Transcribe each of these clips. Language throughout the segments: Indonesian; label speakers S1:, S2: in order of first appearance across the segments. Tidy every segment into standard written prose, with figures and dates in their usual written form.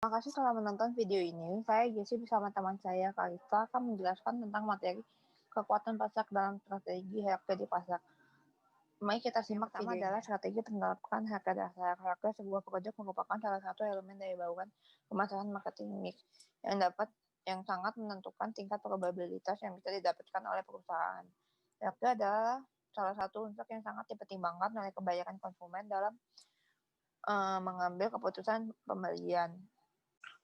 S1: Terima kasih telah menonton video ini. Saya Jessie bersama teman saya Kalista akan menjelaskan tentang materi kekuatan pasar dalam strategi harga di pasar. Mari kita simak video ini. Adalah strategi penerapan harga dasar. Harga sebuah produk merupakan salah satu elemen dari bauran pemasaran marketing mix yang sangat menentukan tingkat probabilitas yang bisa didapatkan oleh perusahaan. Harga adalah salah satu unsur yang sangat dipertimbangkan oleh kebanyakan konsumen dalam mengambil keputusan pembelian.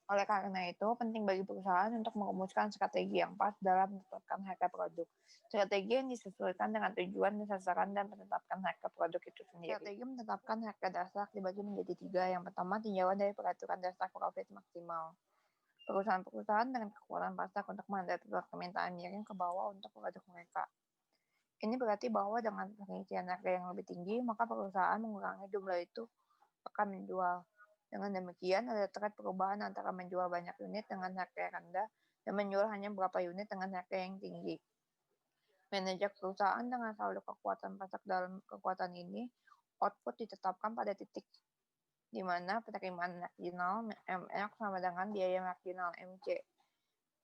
S1: Oleh karena itu, penting bagi perusahaan untuk merumuskan strategi yang pas dalam menetapkan harga produk. Strategi yang disesuaikan dengan tujuan dan sasaran dan menetapkan harga produk itu sendiri. Strategi menetapkan harga dasar dibagi menjadi 3. Yang pertama, tinjauan dari peraturan dasar profit maksimal. Perusahaan-perusahaan dengan kekuatan pasar untuk menghadapi permintaan miring ke bawah untuk produk mereka. Ini berarti bahwa dengan pengisian harga yang lebih tinggi, maka perusahaan mengurangi jumlah itu akan menjual. Dengan demikian, ada tren perubahan antara menjual banyak unit dengan harga yang rendah dan menjual hanya beberapa unit dengan harga yang tinggi. Manajer perusahaan dengan saldo kekuatan pasar dalam kekuatan ini, output ditetapkan pada titik di mana penerimaan marginal MR sama dengan biaya marginal MC.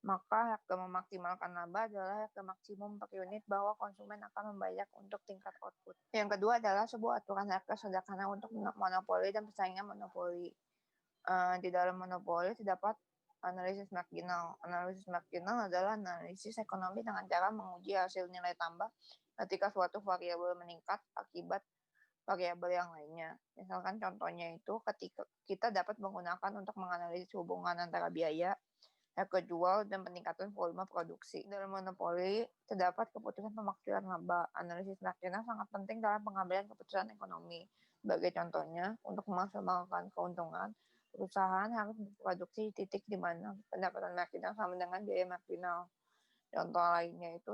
S1: Maka harga memaksimalkan laba adalah harga maksimum per unit bahwa konsumen akan membayar untuk tingkat output. Yang kedua adalah sebuah aturan harga sederhana untuk monopoli dan persaingan monopoli. Di dalam monopoli terdapat analisis marginal. Analisis marginal adalah analisis ekonomi dengan cara menguji hasil nilai tambah ketika suatu variabel meningkat akibat variabel yang lainnya. Misalkan contohnya itu ketika kita dapat menggunakan untuk menganalisis hubungan antara biaya, harga jual, dan peningkatan volume produksi. Dalam monopoli, terdapat keputusan pemakzulan laba. Analisis marginal sangat penting dalam pengambilan keputusan ekonomi. Sebagai contohnya, untuk memaksimalkan keuntungan, perusahaan harus memproduksi titik di mana pendapatan marginal sama dengan biaya marginal. Contoh lainnya itu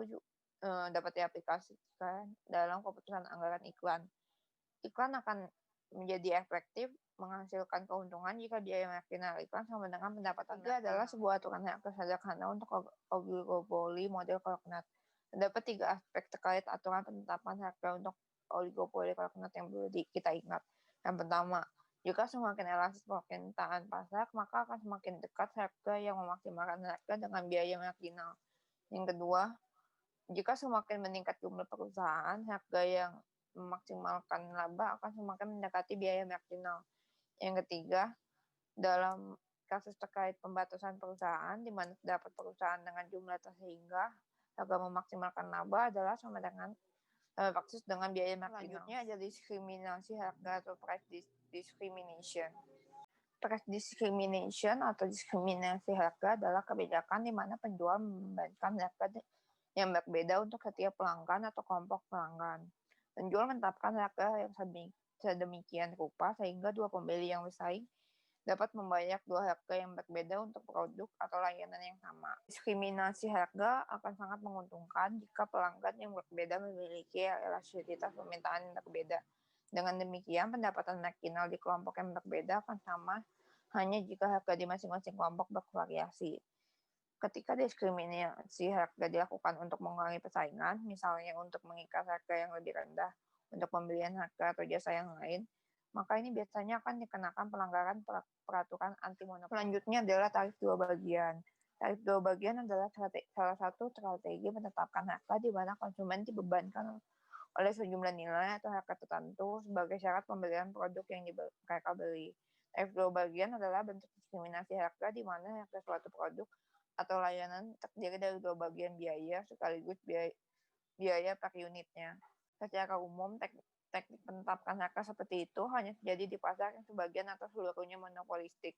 S1: dapat diaplikasikan dalam keputusan anggaran iklan. Iklan akan menjadi efektif menghasilkan keuntungan jika biaya marginal iklan sama dengan pendapatan. Tiga adalah sebuah aturan harga sederhana untuk oligopoli model Cognate. Terdapat 3 aspek terkait aturan penetapan harga untuk oligopoli Cognate yang perlu kita ingat. Yang pertama, jika semakin elastis permintaan pasar, maka akan semakin dekat harga yang memaksimalkan harga dengan biaya marginal. Yang kedua, jika semakin meningkat jumlah perusahaan, harga yang memaksimalkan laba akan semakin mendekati biaya marginal. Yang ketiga, dalam kasus terkait pembatasan perusahaan, di mana terdapat perusahaan dengan jumlah sehingga harga memaksimalkan laba adalah sama dengan versus dengan biaya marginal. Selanjutnya ada diskriminasi harga atau price discrimination. Price discrimination atau diskriminasi harga adalah kebijakan di mana penjual membebankan harga yang berbeda untuk setiap pelanggan atau kelompok pelanggan. Penjual menetapkan harga yang sedemikian rupa sehingga dua pembeli yang bersaing dapat membayar dua harga yang berbeda untuk produk atau layanan yang sama. Diskriminasi harga akan sangat menguntungkan jika pelanggan yang berbeda memiliki elastisitas permintaan yang berbeda. Dengan demikian, pendapatan marginal di kelompok yang berbeda akan sama hanya jika harga di masing-masing kelompok bervariasi. Ketika diskriminasi harga dilakukan untuk mengurangi persaingan, misalnya untuk mengikat harga yang lebih rendah untuk pembelian harga atau jasa yang lain, maka ini biasanya akan dikenakan pelanggaran peraturan anti monopoli. Selanjutnya adalah tarif 2 bagian. Tarif 2 bagian adalah salah satu strategi menetapkan harga di mana konsumen dibebankan oleh sejumlah nilai atau harga tertentu sebagai syarat pembelian produk yang mereka beli. Tarif 2 bagian adalah bentuk diskriminasi harga di mana harga suatu produk atau layanan terdiri dari 2 bagian biaya sekaligus biaya per unitnya. Secara umum, teknik penetapan harga seperti itu hanya terjadi di pasar yang sebagian atau seluruhnya monopolistik.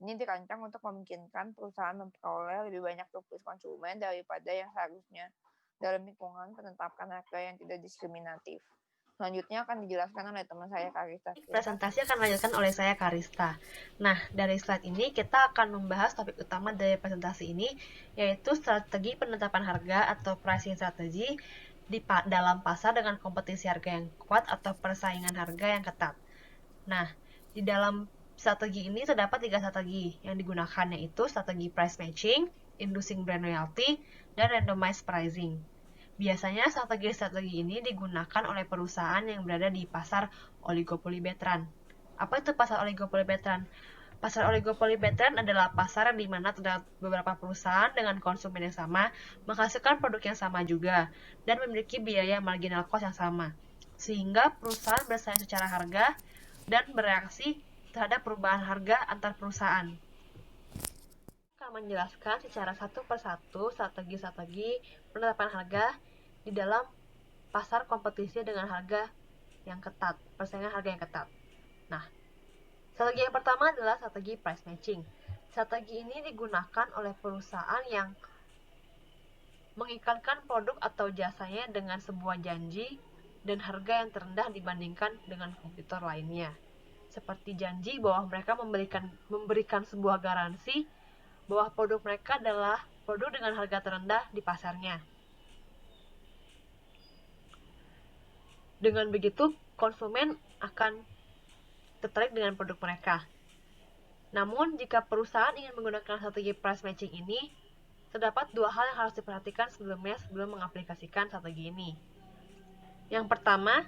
S1: Ini dirancang untuk memungkinkan perusahaan memperoleh lebih banyak rupiah konsumen daripada yang seharusnya dalam lingkungan penetapan harga yang tidak diskriminatif. Selanjutnya akan dijelaskan oleh teman saya Karista.
S2: Presentasi akan dilanjutkan oleh saya Karista. Nah, dari slide ini kita akan membahas topik utama dari presentasi ini, yaitu strategi penetapan harga atau pricing strategy dalam pasar dengan kompetisi harga yang kuat atau persaingan harga yang ketat. Nah, di dalam strategi ini terdapat 3 strategi yang digunakan, yaitu strategi price matching, inducing brand loyalty, dan randomized pricing. Biasanya strategi-strategi ini digunakan oleh perusahaan yang berada di pasar oligopoli veteran. Apa itu pasar oligopoli veteran? Pasar oligopoli veteran adalah pasar di mana terdapat beberapa perusahaan dengan konsumen yang sama menghasilkan produk yang sama juga dan memiliki biaya marginal cost yang sama, sehingga perusahaan bersaing secara harga dan bereaksi terhadap perubahan harga antar perusahaan. Akan menjelaskan secara satu persatu strategi-strategi penetapan harga di dalam pasar kompetisi dengan harga yang ketat, persaingan harga yang ketat. Nah, strategi yang pertama adalah strategi price matching. Strategi ini digunakan oleh perusahaan yang mengiklankan produk atau jasanya dengan sebuah janji dan harga yang terendah dibandingkan dengan kompetitor lainnya. Seperti janji bahwa mereka memberikan sebuah garansi bahwa produk mereka adalah produk dengan harga terendah di pasarnya. Dengan begitu, konsumen akan tertarik dengan produk mereka. Namun, jika perusahaan ingin menggunakan strategi price matching ini, terdapat dua hal yang harus diperhatikan sebelum mengaplikasikan strategi ini. Yang pertama,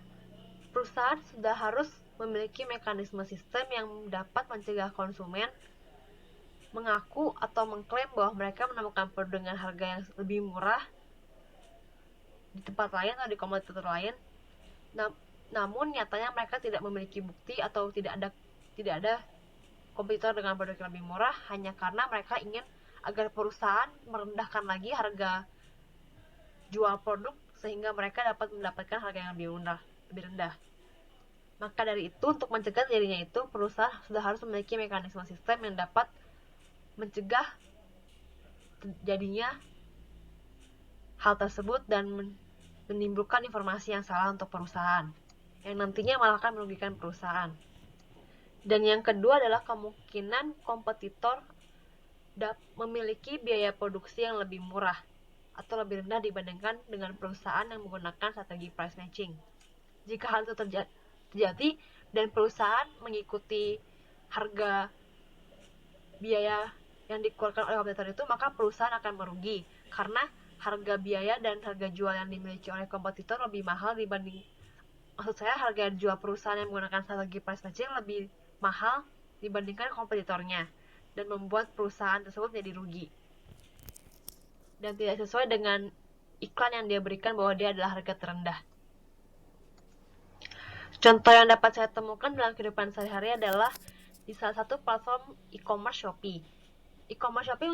S2: perusahaan sudah harus memiliki mekanisme sistem yang dapat mencegah konsumen mengaku atau mengklaim bahwa mereka menemukan produk dengan harga yang lebih murah di tempat lain atau di kompetitor lain. Namun nyatanya mereka tidak memiliki bukti atau tidak ada kompetitor dengan produk yang lebih murah hanya karena mereka ingin agar perusahaan merendahkan lagi harga jual produk sehingga mereka dapat mendapatkan harga yang lebih rendah. Maka dari itu, untuk mencegah terjadinya itu, perusahaan sudah harus memiliki mekanisme sistem yang dapat mencegah terjadinya hal tersebut dan menimbulkan informasi yang salah untuk perusahaan, yang nantinya malah akan merugikan perusahaan. Dan yang kedua adalah kemungkinan kompetitor memiliki biaya produksi yang lebih murah atau lebih rendah dibandingkan dengan perusahaan yang menggunakan strategi price matching. Jika hal itu terjadi dan perusahaan mengikuti harga biaya yang dikeluarkan oleh kompetitor itu, maka perusahaan akan merugi karena harga biaya dan harga jual yang dimiliki oleh kompetitor lebih mahal harga jual perusahaan yang menggunakan strategi price matching lebih mahal dibandingkan kompetitornya dan membuat perusahaan tersebut menjadi rugi dan tidak sesuai dengan iklan yang dia berikan bahwa dia adalah harga terendah. Contoh yang dapat saya temukan dalam kehidupan sehari-hari adalah di salah satu platform e-commerce Shopee. E-commerce Shopee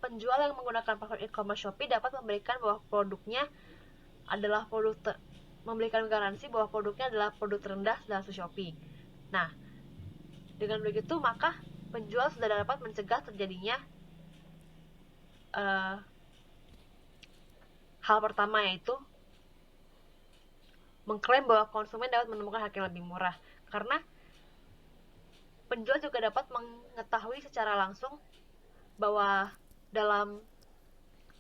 S2: penjual yang menggunakan platform e-commerce Shopee dapat memberikan bahwa produknya adalah memberikan garansi bahwa produknya adalah produk terendah dalam Shopee. Nah, dengan begitu maka penjual sudah dapat mencegah terjadinya hal pertama, yaitu mengklaim bahwa konsumen dapat menemukan harga yang lebih murah, karena penjual juga dapat mengetahui secara langsung bahwa dalam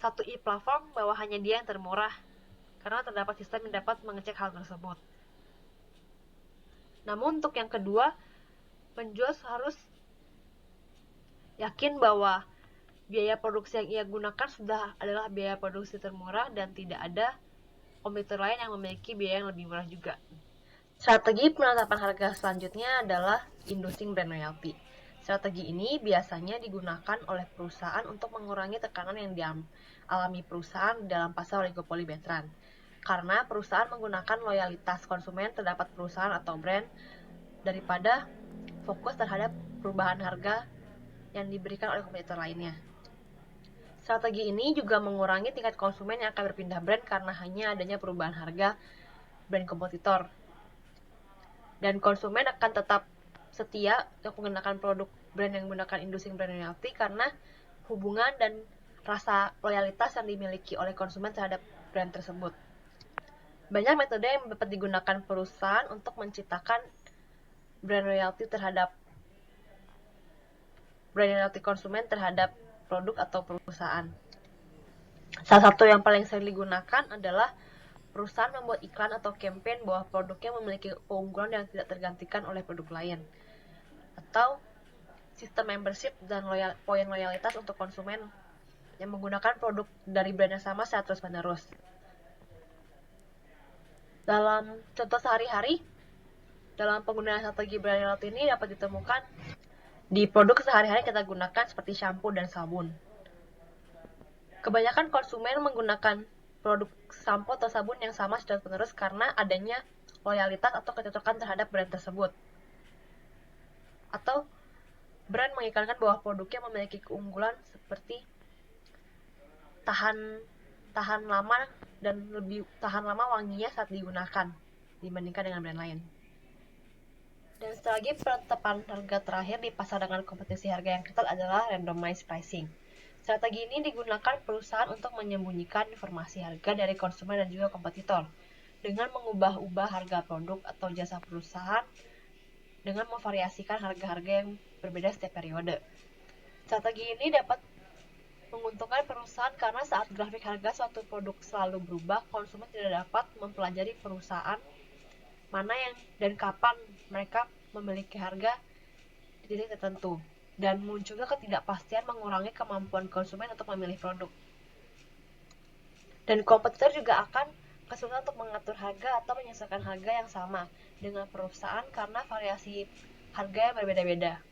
S2: satu e-platform bahwa hanya dia yang termurah karena terdapat sistem yang dapat mengecek hal tersebut. Namun untuk yang kedua, penjual harus yakin bahwa biaya produksi yang ia gunakan sudah adalah biaya produksi termurah dan tidak ada kompetitor lain yang memiliki biaya yang lebih murah juga. Strategi penetapan harga selanjutnya adalah inducing brand loyalty. Strategi ini biasanya digunakan oleh perusahaan untuk mengurangi tekanan yang dialami perusahaan dalam pasar oligopoli veteran. Karena perusahaan menggunakan loyalitas konsumen terhadap perusahaan atau brand daripada fokus terhadap perubahan harga yang diberikan oleh kompetitor lainnya. Strategi ini juga mengurangi tingkat konsumen yang akan berpindah brand karena hanya adanya perubahan harga brand kompetitor. Dan konsumen akan tetap setia untuk menggunakan produk brand yang menggunakan inducing brand loyalty karena hubungan dan rasa loyalitas yang dimiliki oleh konsumen terhadap brand tersebut. Banyak metode yang dapat digunakan perusahaan untuk menciptakan brand loyalty konsumen terhadap produk atau perusahaan. Salah satu yang paling sering digunakan adalah perusahaan membuat iklan atau campaign bahwa produknya memiliki keunggulan yang tidak tergantikan oleh produk lain, atau sistem membership dan poin loyalitas untuk konsumen yang menggunakan produk dari brand yang sama secara terus-menerus. Dalam contoh sehari-hari, dalam penggunaan strategi brand loyalty ini dapat ditemukan di produk sehari-hari kita gunakan seperti shampoo dan sabun. Kebanyakan konsumen menggunakan produk sampo atau sabun yang sama terus-menerus karena adanya loyalitas atau kecocokan terhadap brand tersebut. Atau brand mengiklankan bahwa produknya memiliki keunggulan seperti tahan lama dan lebih tahan lama wanginya saat digunakan dibandingkan dengan brand lain. Dan lagi penetapan harga terakhir di pasar dengan kompetisi harga yang ketat adalah randomized pricing. Strategi ini digunakan perusahaan untuk menyembunyikan informasi harga dari konsumen dan juga kompetitor dengan mengubah-ubah harga produk atau jasa perusahaan dengan memvariasikan harga-harga yang berbeda setiap periode. Strategi ini dapat menguntungkan perusahaan karena saat grafik harga suatu produk selalu berubah, konsumen tidak dapat mempelajari perusahaan mana yang dan kapan mereka memiliki harga di titik tertentu, dan munculnya ketidakpastian mengurangi kemampuan konsumen untuk memilih produk. Dan kompetitor juga akan kesulitan untuk mengatur harga atau menyesuaikan harga yang sama dengan perusahaan karena variasi harga yang berbeda-beda.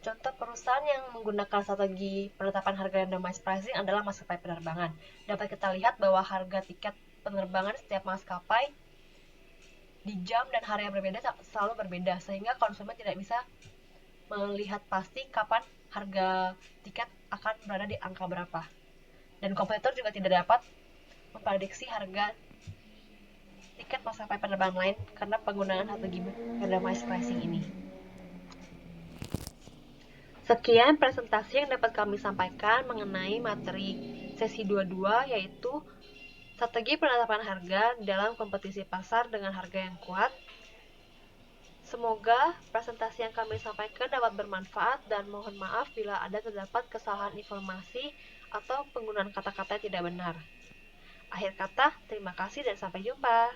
S2: Contoh perusahaan yang menggunakan strategi penetapan harga randomized pricing adalah maskapai penerbangan. Dapat kita lihat bahwa harga tiket penerbangan setiap maskapai di jam dan hari yang berbeda selalu berbeda, sehingga konsumen tidak bisa melihat pasti kapan harga tiket akan berada di angka berapa. Dan kompetitor juga tidak dapat memprediksi harga tiket maskapai penerbangan lain karena penggunaan strategi randomized pricing ini. Sekian presentasi yang dapat kami sampaikan mengenai materi sesi 22, yaitu strategi penetapan harga dalam kompetisi pasar dengan harga yang kuat. Semoga presentasi yang kami sampaikan dapat bermanfaat dan mohon maaf bila ada terdapat kesalahan informasi atau penggunaan kata-kata yang tidak benar. Akhir kata, terima kasih dan sampai jumpa.